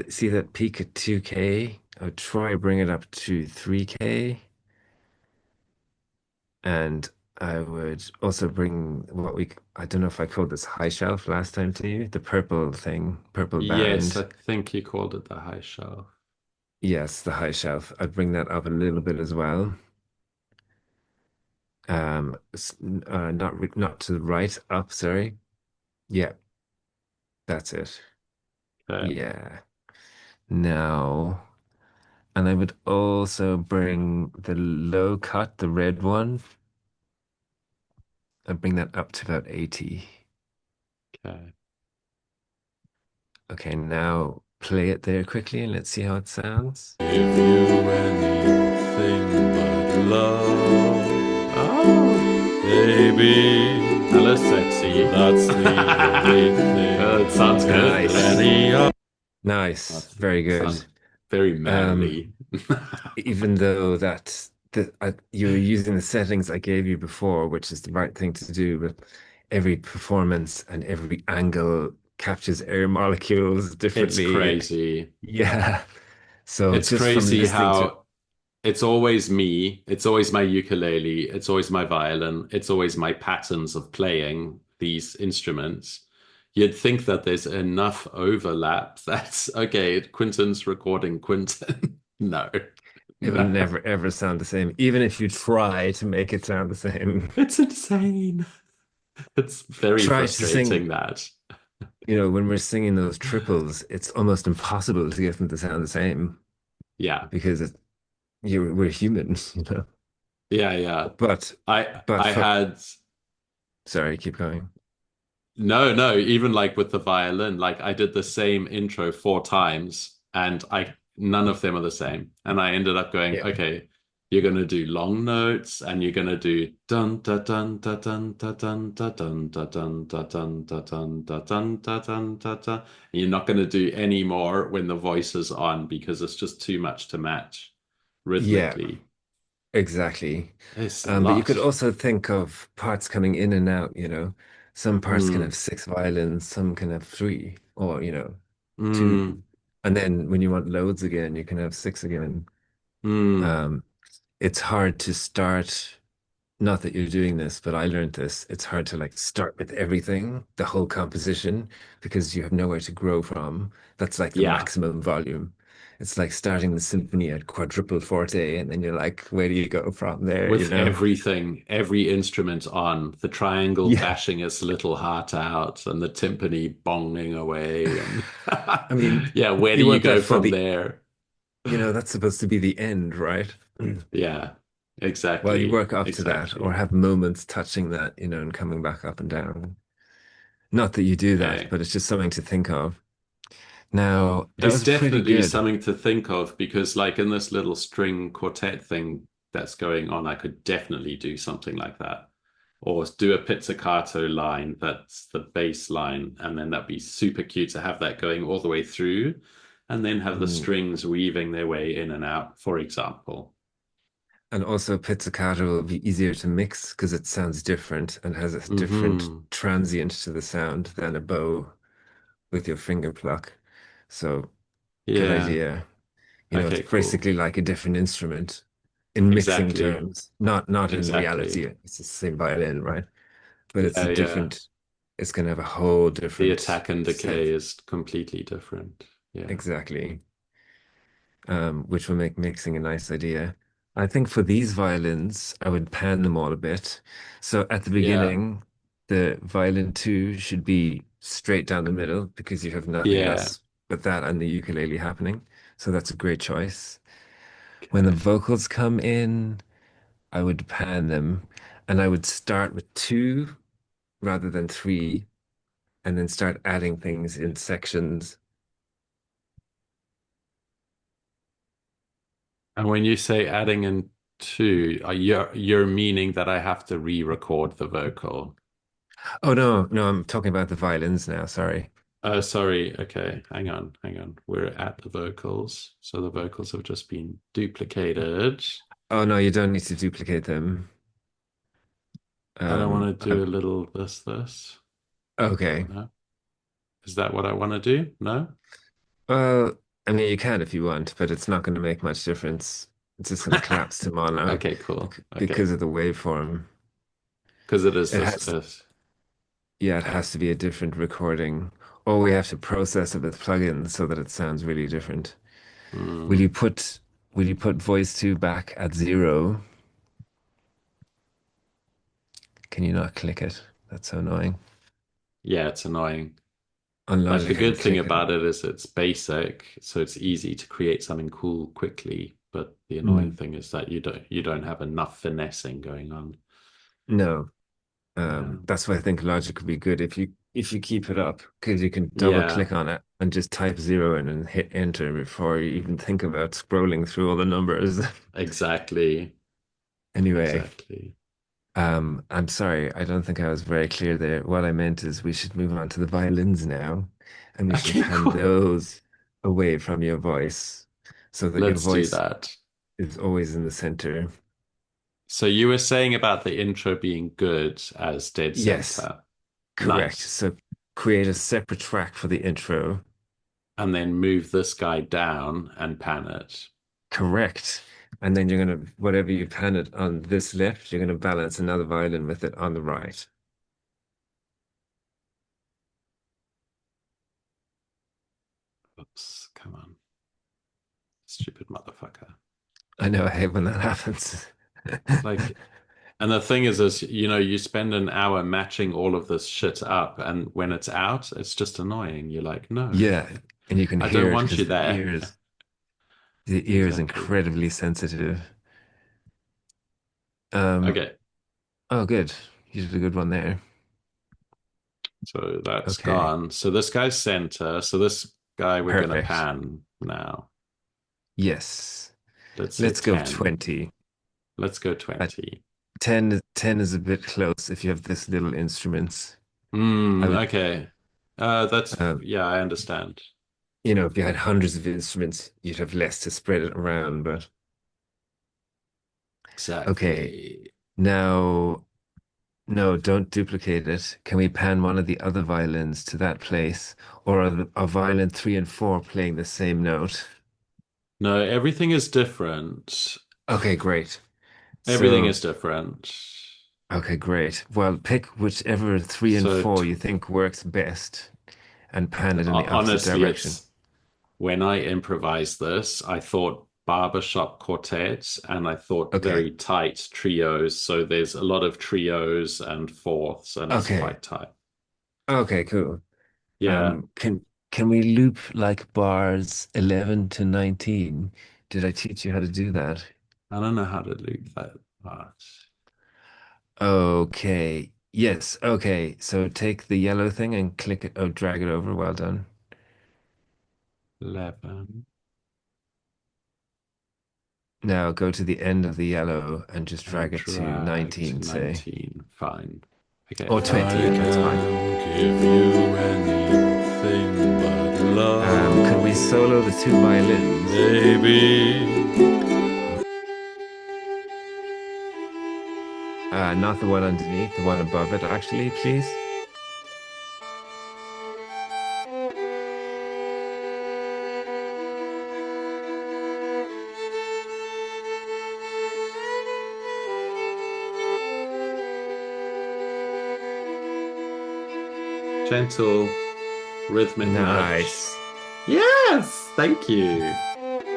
see that peak at 2K? I would try bring it up to 3K. And I would also bring I don't know if I called this high shelf last time to you, the purple thing, purple
Yes, I
band.
think you called it the high shelf.
Yes, the high shelf. I'd bring that up a little bit as well. Not to the right, up, sorry. Yeah, that's it.
Okay.
Yeah. Now, and I would also bring the low cut, the red one. I'd bring that up to about 80.
Okay.
Okay, now play it there quickly and let's see how it sounds.
Give you anything but love,
Oh,
baby.
hello, sexy.
That's the only
Oh, it
thing
sounds good.
Nice.
any of.
Nice.
That's,
Very good.
sounds very
Um,
manly.
even though you were using the settings I gave you before, which is the right thing to do, but every performance and every angle captures air molecules
It's
differently.
crazy.
Yeah. So
It's
just from
crazy
listening to
how it's always me, it's always my ukulele, it's always my violin, it's always my patterns of playing these instruments. You'd think that there's enough overlap that's okay, Quinton's recording Quinton. No,
it will
no.
never ever sound the same, even if you try to make it sound the same.
It's insane. It's very
Try to sing,
frustrating that.
when we're singing those triples, it's almost impossible to get them to sound the same
Yeah,
because we're humans.
yeah, yeah.
But but
I
for
had
sorry, keep going.
no, no, even like with the violin, like I did the same intro 4 times and I none of them are the same. And I ended up going,
Yeah.
okay, you're gonna do long notes and you're gonna do dun da dun da dun da dun da dun da dun da dun da dun da dun da dun da da. And you're not gonna do any more when the voice is on because it's just too much to match
Yeah,
rhythmically.
exactly.
It's a
But you could
lot.
also think of parts coming in and out. Some parts can have
Mm,
6 violins, some can have three, or, two.
mm,
And then when you want loads again, you can have six again.
mm.
Um, it's hard to start. Not that you're doing this, but I learned this. It's hard to like start with everything, the whole composition, because you have nowhere to grow from. That's like the
Yeah.
maximum volume. It's like starting the symphony at quadruple forte, and then you're like, where do you go from there, you
With
know?
everything, every instrument on, the triangle
Yeah.
bashing its little heart out and the timpani bonging away. And
I mean,
yeah, where do
you
you
want that
go
for
from
the,
there?
that's supposed to be the end, right?
Yeah,
Well, you
exactly.
work up to that or
Exactly.
have moments touching that, and coming back up and down. Not that you do that,
Okay.
but it's just something to think of. Now, that
It's
was pretty
definitely
good.
something to think of because, like, in this little string quartet thing that's going on, I could definitely do something like that. Or do a pizzicato line that's the bass line, and then that'd be super cute to have that going all the way through, and then have the
Mm.
strings weaving their way in and out, for example.
And also pizzicato will be easier to mix because it sounds different and has a different
Hmm.
transient to the sound than a bow with your finger pluck. So good
Yeah.
idea. It's
Okay, cool.
basically like a different instrument in mixing
Exactly.
terms. Not in reality.
Exactly.
It's the same violin, right? But
Yeah, yeah.
it's gonna have a whole
The
different
attack and decay
set.
is completely different. Yeah.
Exactly. Which will make mixing a nice idea. I think for these violins, I would pan them all a bit. So at the
Yeah.
beginning, the violin two should be straight down the middle because you have nothing
Yeah.
else but that and the ukulele happening. So that's a great choice. When the
Okay.
vocals come in, I would pan them and I would start with two rather than three and then start adding things in sections.
And when you say adding in two, you're meaning that I have to re-record the vocal.
Oh no, no, I'm talking about the violins now, sorry.
Oh, sorry. Okay, hang on, hang on. We're at the vocals, so the vocals have just been duplicated.
Oh no, you don't need to duplicate them.
I don't
Um,
want to do a little this.
okay.
No, is that what I want to do? No.
Well, I mean, you can if you want, but it's not going to make much difference. It's just going to collapse to mono
Okay, cool. Okay,
because of the waveform.
because it is
It
this.
has, yeah, it has to be a different recording, or we have to process it with plugins so that it sounds really different. Will
mm,
you put, will you put voice two back at zero? Can you not click it? That's so annoying.
yeah, it's annoying.
On
Like the
Logic, I can
good thing
click it.
about it is it's basic, so it's easy to create something cool quickly. But the annoying
Mm,
thing is that you don't have enough finessing going on.
no.
Yeah.
That's why I think Logic would be good if you keep it up because you can double
Yeah,
click on it and just type zero in and hit enter before you even think about scrolling through all the numbers.
exactly.
Anyway,
Exactly.
I'm sorry, I don't think I was very clear there. What I meant is we should move on to the violins now, and we should
Okay,
pan
cool.
those away from your voice so that your
Let's do
voice
that.
is always in the center.
So you were saying about the intro being good as dead
Yes,
center.
correct.
Nice.
So create a separate track for the intro.
And then move this guy down and pan it.
Correct. And then you're gonna, whatever you pan it on this left, you're gonna balance another violin with it on the right.
Oops, come on. Stupid motherfucker.
I know, I hate when that happens.
Like, and the thing is, you spend an hour matching all of this shit up, and when it's out, it's just annoying. You're like, no,
Yeah, and you can
I don't
hear it
want you
because
there.
the ear is
Exactly.
incredibly sensitive. Um,
Okay,
oh, good. You did a good one there.
so that's
Okay,
gone. So this guy's center. So this guy we're gonna
perfect.
pan now.
Yes.
Let's say
Let's go
10.
20.
Let's go
At
20.
10 is a bit close if you have this little instruments. I would,
Okay.
um,
Yeah, I understand.
if you had hundreds of instruments, you'd have less to spread it around, but okay.
Exactly.
Now, no, don't duplicate it. Can we pan one of the other violins to that place? Or are violin three and four playing the same note?
No, everything is different.
Okay, great.
Everything
So,
is different.
okay, great. Well, pick whichever three and
So
four you think works best and pan it in the opposite
honestly,
direction.
it's when I improvised this, I thought barbershop quartets and I thought
Okay.
very tight trios. So there's a lot of trios and fourths, and it's
Okay.
quite tight.
Okay, cool.
Yeah,
Can we loop like bars 11 to 19? Did I teach you how to do that?
I don't know how to loop that part.
Okay. Yes. Okay. So take the yellow thing and click it. Oh, drag it over. Well done.
11
Now go to the end of the yellow and just
and
drag it to
drag to
19, say.
19. Fine. Okay.
Or
I
20. That's fine.
can give you anything but
Could we
love,
solo the two violins?
baby.
Not the one underneath, the one above it, actually, please.
Gentle rhythmic nudge.
Nice.
Yes, thank you.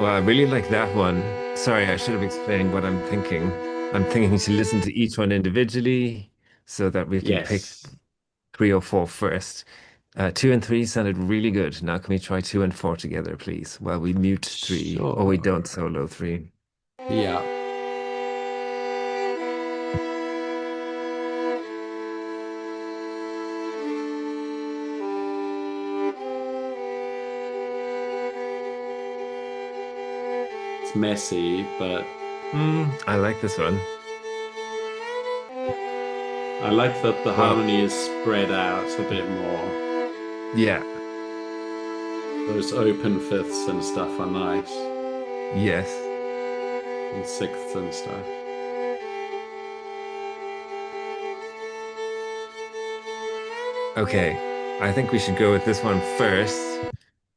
Well, I really like that one. sorry, I should have explained what I'm thinking. I'm thinking to listen to each one individually so that we can pick
Yes.
three or four first. Two and three sounded really good. Now can we try two and four together, please? While we mute three, or we don't
Sure.
solo three.
Yeah. It's messy, but
I like this one.
I like that the
Well,
harmony is spread out a bit more.
yeah,
Those open fifths and stuff are nice,
yes.
and sixths and stuff.
Okay, I think we should go with this one first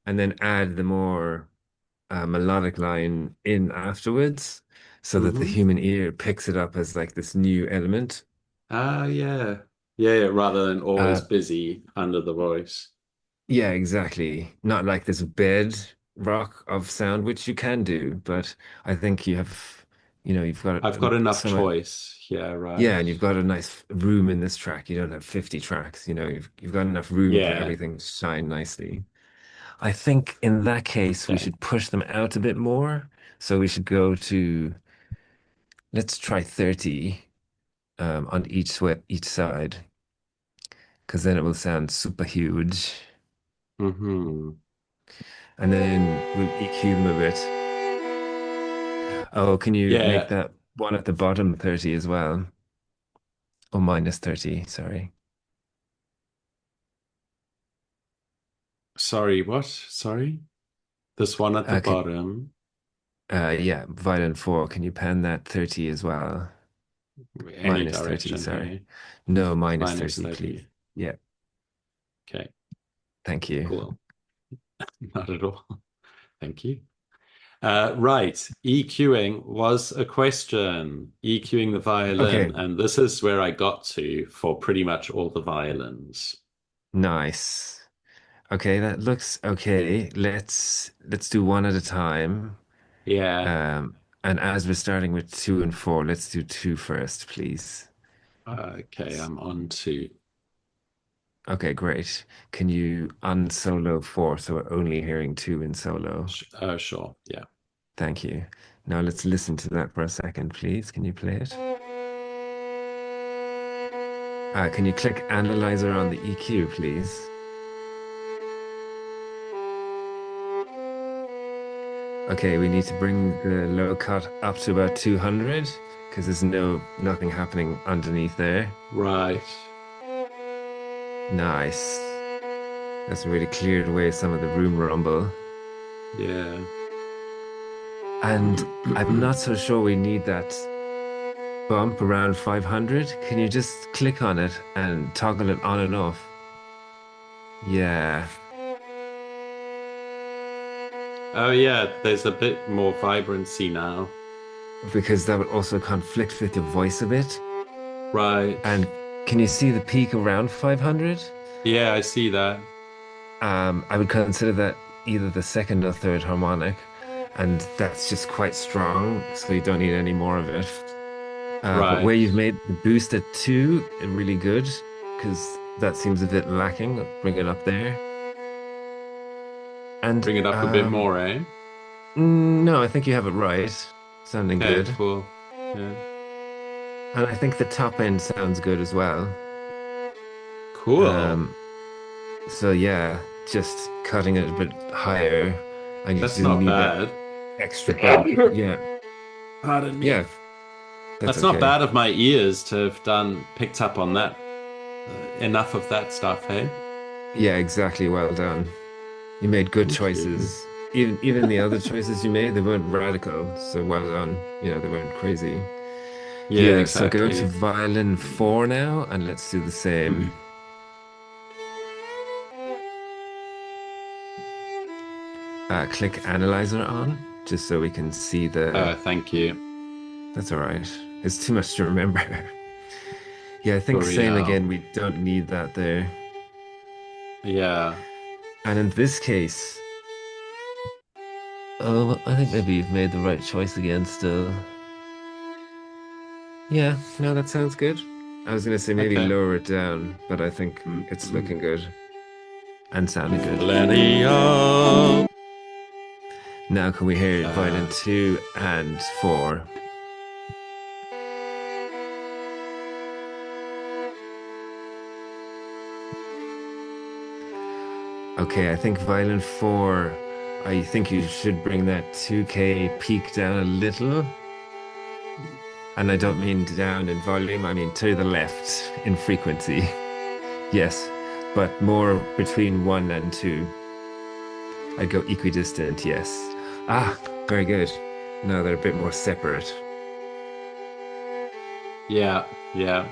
and then add the more melodic line in afterwards so that the
Mm-hmm.
human ear picks it up as like this new element.
Ah, yeah. Yeah, yeah, rather than always
Uh,
busy under the voice.
yeah, exactly. Not like this bed rock of sound, which you can do, but I think you've got
I've got enough
so much,
choice. Yeah, right.
yeah, and you've got a nice room in this track. You don't have 50 tracks, you've got enough room for
Yeah.
everything to shine nicely. I think in that case, we
Okay.
should push them out a bit more. So we should go to, let's try 30 on each side, because then it will sound super huge.
Mm-hmm.
And then we'll EQ them a bit. Oh, can you make
Yeah.
that one at the bottom 30 as well? Or minus 30, sorry.
Sorry, what? Sorry? This one at the
Uh, can,
bottom.
yeah, violin 4, can you pan that 30 as well?
Any
Minus 30,
direction,
sorry.
hey?
No, minus
Minus
30, please.
30.
Yeah,
Okay,
thank you.
cool. Not at all. Thank you. Right. EQing was a question. EQing the violin.
Okay,
And this is where I got to for pretty much all the violins.
nice. Okay, that looks okay. Let's do one at a time.
Yeah.
And as we're starting with two and four, let's do two first, please.
Okay, I'm on to.
Okay, great. Can you unsolo four so we're only hearing two in solo?
Sure. Yeah.
Thank you. Now let's listen to that for a second, please. Can you play it? Can you click Analyzer on the EQ, please? Okay, we need to bring the low cut up to about 200 because there's nothing happening underneath there.
Right.
Nice. That's really cleared away some of the room rumble.
Yeah.
And I'm not so sure we need that bump around 500. Can you just click on it and toggle it on and off? Yeah.
Oh, yeah. There's a bit more vibrancy now.
Because that would also conflict with your voice a bit.
Right.
And can you see the peak around 500?
Yeah, I see that.
I would consider that either the second or third harmonic, and that's just quite strong, so you don't need any more of it. But where
Right.
you've made the boost at two, really good, because that seems a bit lacking. Bring it up there. And
Bring it up a bit more, eh?
no, I think you have it right. Sounding
Okay,
good.
cool. Yeah.
And I think the top end sounds good as well.
Cool.
Um, so yeah, just cutting it a bit higher, and you
That's
do
not
need that
bad.
extra bump. Yeah,
Pardon me.
yeah, that's
That's not
okay.
bad of my ears to have picked up on that, enough of that stuff, hey?
Yeah, exactly. Well done. You made good
Thank you.
choices. Even the other choices you made, they weren't radical. So well done. They weren't crazy.
Yeah,
Yeah, so go to
exactly.
violin four now, and let's do the same. Click analyzer on, just so we can see the.
Thank you.
That's all right. It's too much to remember. Yeah, I think
For
same
real.
again. We don't need that there.
Yeah.
And in this case, Oh, I think maybe you've made the right choice again still. Yeah, no, that sounds good. I was gonna say maybe
Okay.
lower it down, but I think it's looking good and sounding good.
Plenty of.
Now can we hear violin
Uh,
2 and 4? Okay, I think violin 4, I think you should bring that 2K peak down a little. And I don't mean down in volume, I mean to the left in frequency. Yes, but more between 1 and 2. I'd go equidistant, yes. Ah, very good. No, they're a bit more separate
yeah, yeah,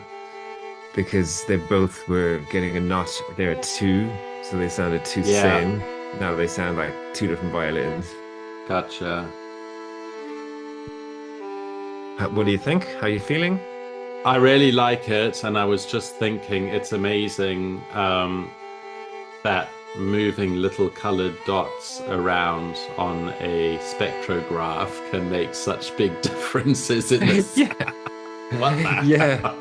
because they both were getting a notch. They're at 2, so they sounded two
yeah.
same. Now they sound like two different violins.
Gotcha.
What do you think? How are you feeling?
I really like it, and I was just thinking it's amazing that moving little colored dots around on a spectrograph can make such big differences in this.
Yeah,
What the
yeah.
hell?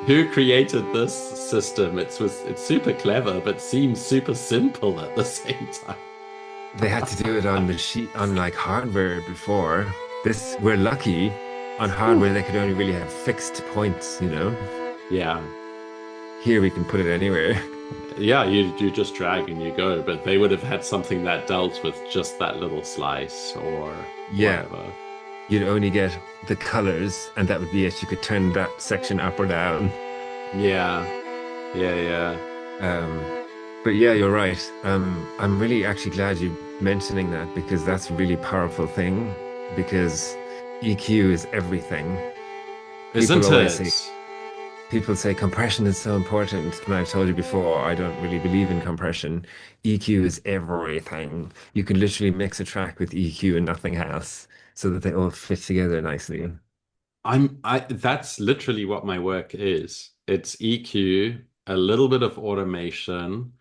Who created this system? It's super clever, but seems super simple at the same time.
They had to do it on machine on like hardware before. This we're lucky on hardware they could only really have fixed points, you know.
Yeah.
Here we can put it anywhere.
Yeah, you just drag and you go, but they would have had something that dealt with just that little slice or
Yeah,
whatever.
you'd only get the colors, and that would be it. You could turn that section up or down.
Yeah, yeah, yeah.
Um, but yeah, you're right. I'm really actually glad you mentioning that because that's a really powerful thing because EQ is everything. People
Isn't
always say
it?
people say compression is so important, and I've told you before, I don't really believe in compression. EQ is everything. You can literally mix a track with EQ and nothing else so that they all fit together nicely.
I that's literally what my work is. It's EQ, a little bit of automation.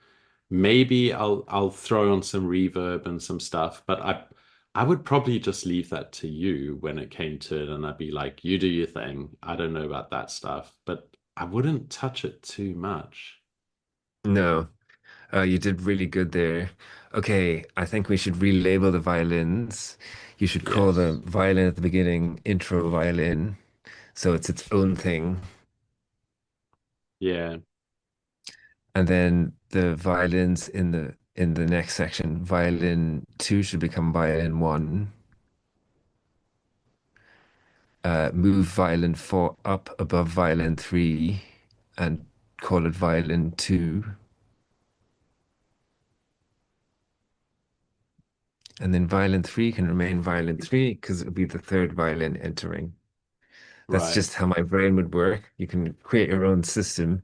Maybe I'll throw on some reverb and some stuff, but I would probably just leave that to you when it came to it, and I'd be like, you do your thing. I don't know about that stuff, but I wouldn't touch it too much.
No, you did really good there. Okay, I think we should relabel the violins. You should call the
Yes.
violin at the beginning intro violin, so it's its own thing.
Yeah.
And then the violins in the next section, violin 2 should become violin 1. Move violin 4 up above violin 3 and call it violin 2. And then violin 3 can remain violin 3 because it would be the third violin entering. That's
Right.
just how my brain would work. You can create your own system,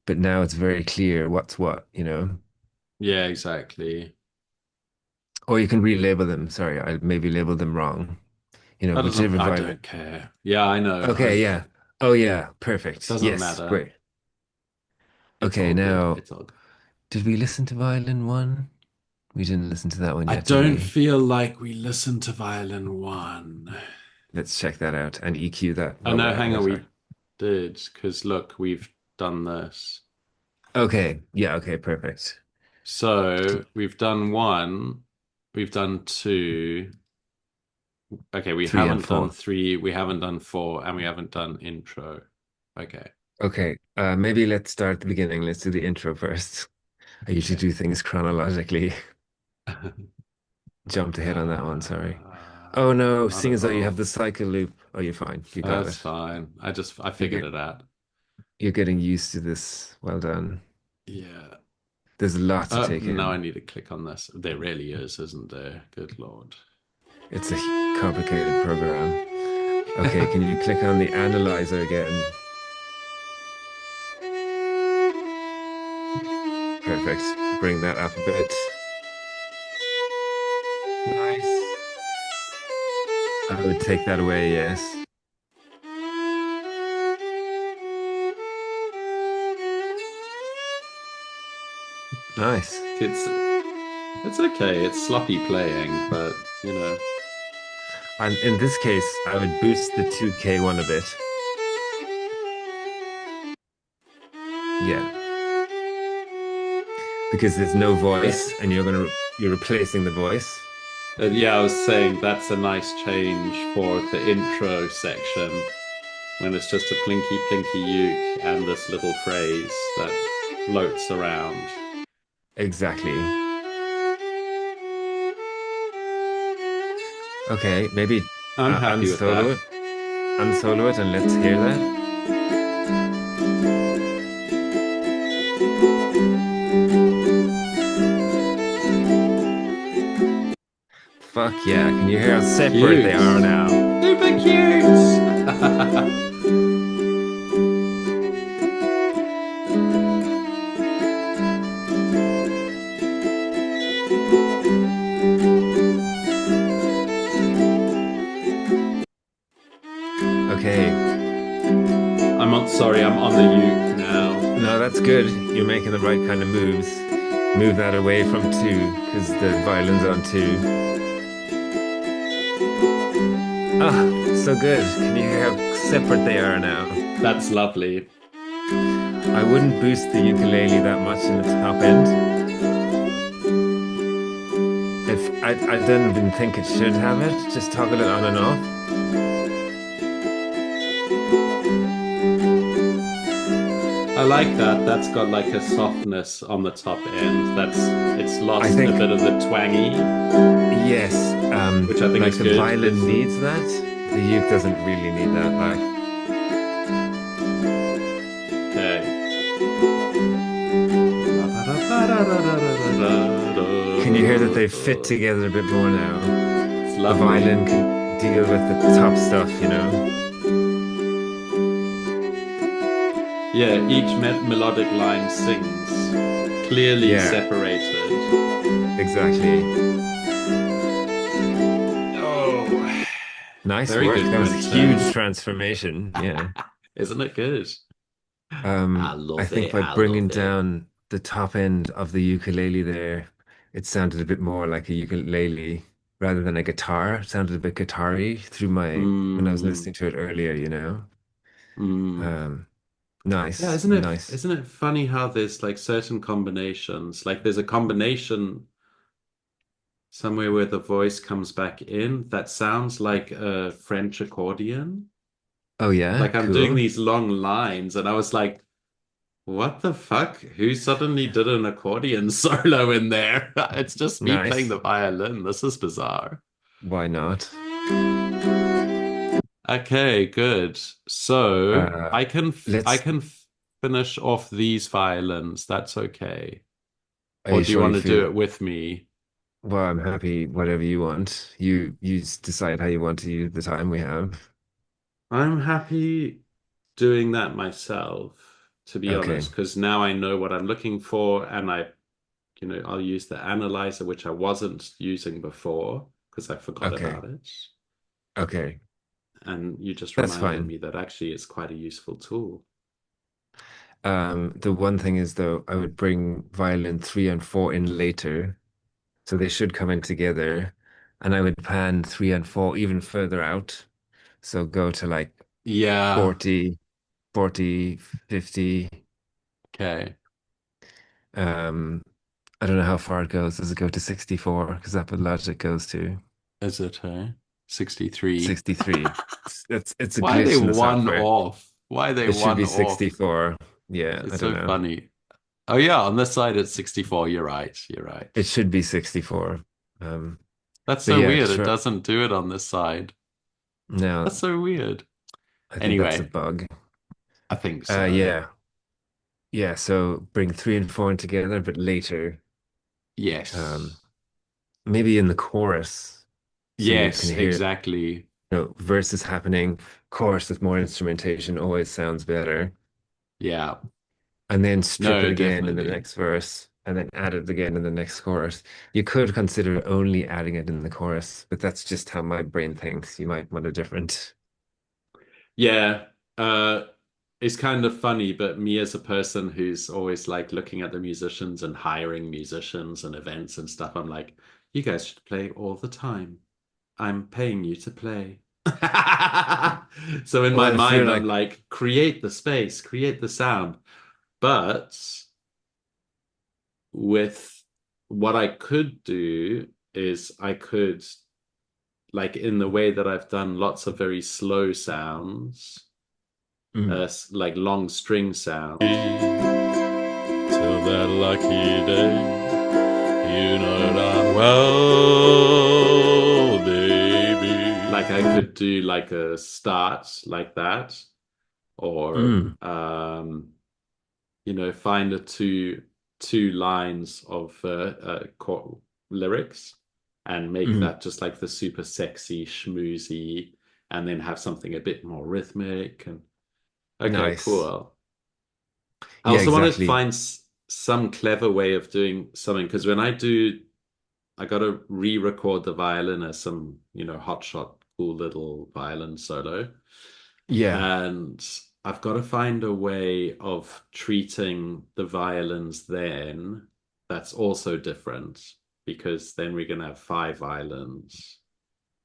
but now it's very clear what's what, you know?
Yeah, exactly.
Or you can relabel them. Sorry, I maybe labeled them wrong. You know,
That doesn't,
whichever
I
violin.
don't care. Yeah, I know.
Okay, yeah. Oh, yeah, perfect.
Doesn't
Yes,
matter.
great.
It's
Okay,
all good.
now,
It's all good.
did we listen to violin 1? We didn't listen to that one
I
yet, did
don't
we?
feel like we listened to Violin 1.
Let's check that out and EQ that
Oh
while we're
no,
at
hang on,
it.
we did, because look, we've done this.
Okay, yeah, okay, perfect.
So we've done 1, we've done 2. Okay, we
3 and
haven't done
4.
3, we haven't done 4, and we haven't done intro. Okay.
Okay, maybe let's start at the beginning. Let's do the intro first. I usually
Okay.
do things chronologically. Jumped ahead on that one, sorry. Oh no,
Not
seeing
at
as though you have
all.
the cycle loop. Oh, you're fine. You got
That's
it.
fine. I
You're
figured
get,
it out.
you're getting used to this. Well done.
Yeah.
There's a lot to take
Now I
in.
need to click on this. There really is, isn't there? Good Lord.
It's a complicated program. Okay, can you click on the analyzer again? Perfect. Bring that up a bit. Nice. I would take that away, yes. Nice.
It's It's okay. It's sloppy playing, but you know.
And in this case, I would boost the 2K one a bit. Yeah, because there's no voice and you're replacing the voice.
Yeah, I was saying that's a nice change for the intro section when it's just a plinky plinky uke and this little phrase that floats around.
Exactly. Okay, maybe
I'm happy with
unsolo
that.
it, unsolo it, and let's hear that. Fuck yeah! Can you hear how separate they
Cute.
are now?
Super cute.
Okay,
Sorry, I'm on the uke now.
no, that's good. You're making the right kind of moves. Move that away from two, because the violin's on two. Ah, so good. Can you hear how separate they are now?
That's lovely.
I wouldn't boost the ukulele that much in the top end. If I don't even think it should have it, just toggle it on and off.
I like that. That's got like a softness on the top end. It's
I
lost a
think,
bit of the twangy,
yes,
which I think
like
is
the
good.
violin needs that. The uke doesn't really need that. Like,
Okay.
can you hear that they fit together a bit more now?
It's
The
lovely.
violin can deal with the top stuff, you know?
Yeah, each melodic line sings, clearly
Yeah,
separated.
exactly.
Oh,
Nice
very
work.
good
That was a huge
content.
transformation. Yeah.
Isn't it good? I
I
love
think
it.
by
I
bringing
love it.
down the top end of the ukulele there, it sounded a bit more like a ukulele rather than a guitar. It sounded a bit guitar-y through my when I was
Mm,
listening to it earlier, you know.
mm.
Um,
Yeah,
nice,
isn't it
nice.
isn't it funny how there's like certain combinations? Like there's a combination somewhere where the voice comes back in that sounds like a French accordion.
Oh yeah,
Like I'm doing
cool.
these long lines and I was like, what the fuck? Who suddenly did an accordion solo in there? It's just me playing
Nice.
the violin. This is bizarre.
Why not?
Okay, good. So
Uh,
I
let's.
can finish off these violins. That's okay.
Are
Or
you
do you
sure
want
you
to do
feel?
it with me?
Well, I'm happy. Whatever you want. Decide how you want to use the time we have.
I'm happy doing that myself, to be
Okay.
honest, because now I know what I'm looking for and I'll use the analyzer, which I wasn't using before because I forgot
Okay.
about it.
Okay.
And you just
That's
reminded
fine.
me that actually it's quite a useful tool.
The one thing is though, I would bring violin three and four in later, so they should come in together, and I would pan three and four even further out. So go to like
Yeah.
40, 40, 50.
Okay.
Um, I don't know how far it goes. Does it go to 64? Because that's what Logic goes to.
Is it 63?
63. It's a
Why are they
glitch in the
one
software.
off? Why are they
It should
one
be
off?
64. Yeah, I
It's
don't
so
know.
funny. Oh yeah, on this side it's 64. You're right. You're right.
It should be 64. Um,
That's
but
so
yeah,
weird. It
try,
doesn't do it on this side.
no,
That's so weird.
I think that's a
Anyway,
bug.
I think so.
Yeah. Yeah, so bring three and four in together, but later, um,
Yes.
maybe in the chorus, so you can
Yes,
hear,
exactly.
verses happening, chorus with more instrumentation always sounds better.
Yeah.
And then strip it
No,
again in the
definitely.
next verse, and then add it again in the next chorus. You could consider only adding it in the chorus, but that's just how my brain thinks. You might want a different.
Yeah. Uh it's kind of funny, but me as a person who's always like looking at the musicians and hiring musicians and events and stuff, I'm like, you guys should play all the time. I'm paying you to play. So in my
Well, if you're
mind, I'm
like,
like, create the space, create the sound. But with what I could do is I could, like, in the way that I've done lots of very slow sounds,
mm,
like long string sounds.
Till that lucky day, you know darn well, baby.
Like I could do like a start like that, or
mm,
find a two lines of lyrics and make
mm,
that just like the super sexy schmoozy, and then have something a bit more rhythmic and okay,
nice.
cool. I
Yeah,
also want to
exactly.
find some clever way of doing something because when I do, I got to re-record the violin as some, hotshot, cool little violin solo.
Yeah.
And I've got to find a way of treating the violins then that's also different because then we're gonna have five violins.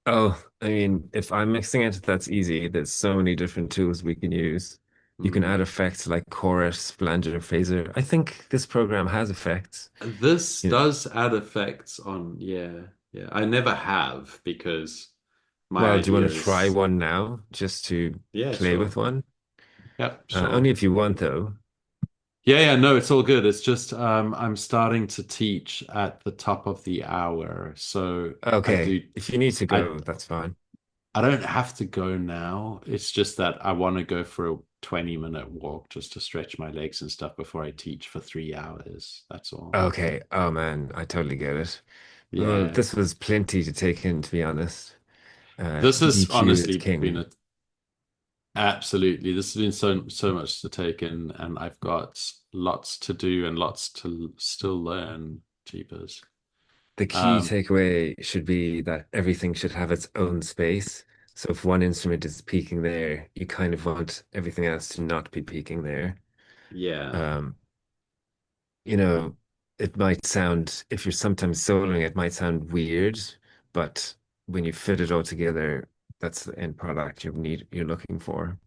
Oh, I mean, if I'm mixing it, that's easy. There's so many different tools we can use. You can add
Hmm.
effects like chorus, flanger, phaser. I think this program has effects.
This
You know,
does add effects on, yeah, yeah. I never have because my
well, do you
idea
want to try
is,
one now just to
yeah,
play with
sure.
one?
Yep,
Only
sure.
if you want, though.
Yeah, yeah, no, it's all good. It's just I'm starting to teach at the top of the hour. So I
Okay.
do
If you need to
I
go, that's fine.
I don't have to go now. It's just that I want to go for a 20-minute walk just to stretch my legs and stuff before I teach for 3 hours. That's all.
Okay. Oh man, I totally get it. Well,
Yeah.
this was plenty to take in, to be honest.
This has
DQ is
honestly been
king.
a absolutely, this has been so much to take in, and I've got lots to do and lots to still learn, Jeepers.
The key
Um,
takeaway should be that everything should have its own space. So if one instrument is peaking there, you kind of want everything else to not be peaking there.
yeah.
Um, you know, it might sound, if you're sometimes soloing, it might sound weird, but when you fit it all together, that's the end product you're looking for.